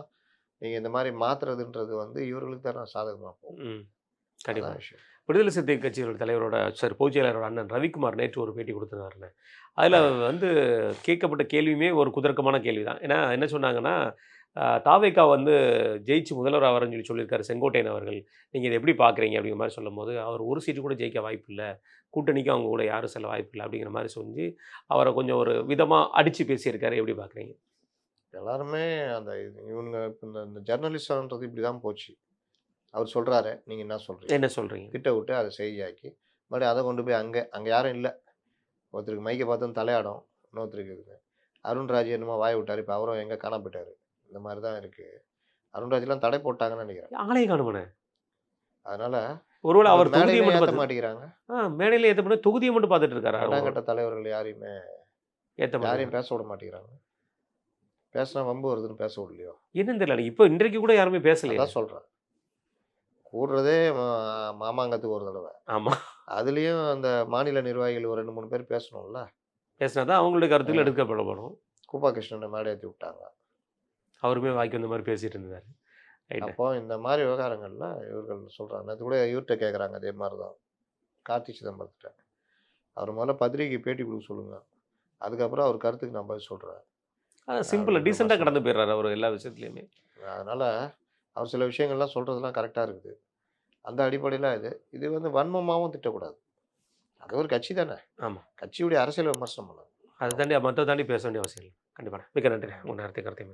நீங்க இந்த மாரி மாத்துறதுன்றது வந்து இவர்களுக்கு தானே சாதகமா போகும். ம். கண்டிப்பா. அதான் விஷயம். விடுதலை சிறுத்தை கட்சியோட தலைவரோட பொதுச் செயலாளரோட அண்ணன் ரவிக்குமார் நேற்று ஒரு பேட்டி குடுத்திருந்தாருண்ணே. அதில வந்து கேட்கப்பட்ட கேள்வியுமே ஒரு குதர்க்கமான கேள்வி தான். ஏன்னா என்ன சொன்னாங்கன்னா, தாவேகா வந்து ஜெயிச்சு முதல்வர் ஆவாருன்னு சொல்லியிருக்காரு செங்கோட்டையன் அவர்கள். நீங்க இத எப்படி பார்க்குறீங்க? அப்படிங்கிற மாரி சொல்லும்போது, அவர் ஒரு சீட்டு கூட ஜெயிக்க வாய்ப்பில்ல. கூட்டணிக்கு அவங்க கூட யாரும் செல்ல வாய்ப்பில்ல அப்படிங்கிற மாரி சொல்லி, அவர கொஞ்சம் ஒரு விதமா அடிச்சு பேசியிருக்காரு. எப்படி பார்க்குறீங்க? எல்லாருமே அந்த இவனுங்க இந்த இந்த ஜர்னலிசம்ன்றது இப்படிதான் போச்சு. அவர் சொல்றாரு, நீங்க என்ன சொல்றீங்க? என்ன சொல்றீங்க? திட்டவிட்டு அத செய்தியாக்கி, மறுபடியும் அத கொண்டு போய் அங்க அங்க யாரும் இல்ல. ஒருத்தருக்கு மைக்க பார்த்தோனே தலையாடும். இன்னொருத்தருக்கு இது. அருண்ராஜ் என்னமோ வாய விட்டாரு. இப்ப அவரும் எங்க காணாம போயிட்டாரு. இந்த மாரி தான் இருக்கு. அருண்ராஜ்லாம் தடை போட்டாங்கன்னு நெனைக்கிறேன். ஆளையே காணுமேண்ணே. அதனால ஒருவேள அவர் அவர் தொகுதிய மேடையிலயும் மட்டும் ஏத்த பார்த்து மாட்டேங்கிறாங்க. மேடையில ஏத்த மாட்டேன் தொகுதிய மட்டும் பார்த்துட்டு இருக்காரா? 2ஆம் கட்ட தலைவர்கள் யாரையும் ஏத்த மாட்டேங்கிறாங்க. பேச விட மாட்டேங்கிறாங்க. பேசினா வம்பு வருதுன்னு பேச விடலையோ? என்னன்னு தெரியல. இப்போ இன்றைக்கு கூட யாருமே பேசலையே. அதான் சொல்றேன். கூடுறதே மாமாங்கத்துக்கு ஒரு தடவ. ஆமா. அதுலயும் அந்த மாநில நிர்வாகிகள் ஒரு 2, 3 பேர் பேசணும்ல. பேசினா தான் அவங்களுடைய கருத்துக்கள் அ எடுக்கப்படப்படும். கூப்பா கிருஷ்ணன மேடை ஏத்தி விட்டாங்க. அவருமே வாய்க்கு வந்த மாரி பேசிட்டு இருந்தாரு. ரைட்டு. அப்போ இந்த மாரி விவகாரங்கள்ல இவர்கள் சொல்றாங்க. நேத்து கூட இவர்ட்ட கேட்கறாங்க அதே மாரி தான். கார்த்தி சிதம்பரத்திட்ட. அவர் முதல்ல பத்திரிகைக்கு பேட்டி குடுக்க சொல்லுங்க. அதுக்கப்புறம் அவர் கருத்துக்கு நான் பதில் சொல்றேன். சிம்பிளா அப்படின்ற மாரி டீசென்ட்டா கடந்து சொன்னாரு. போயிடுறாரு அவரு எல்லா விஷயத்துலயுமே. அதனால அவர் சில விஷயங்கள்லாம் சொல்றதெல்லாம் கரெக்ட்டா இருக்குது. அந்த அடிப்படையில இது. இது வந்து வன்மமாவும் திட்டக்கூடாது. அது ஒரு கட்சி தானே. ஆமா. கட்சியுடைய அரசியல் விமர்சனம் பண்ணணும். அத தாண்டி மத்த தாண்டி பேச வேண்டிய அவசியம் இல்ல. கண்டிப்பா. மிக்க நன்றி. ம். உங்க நேரத்தை கருத்தை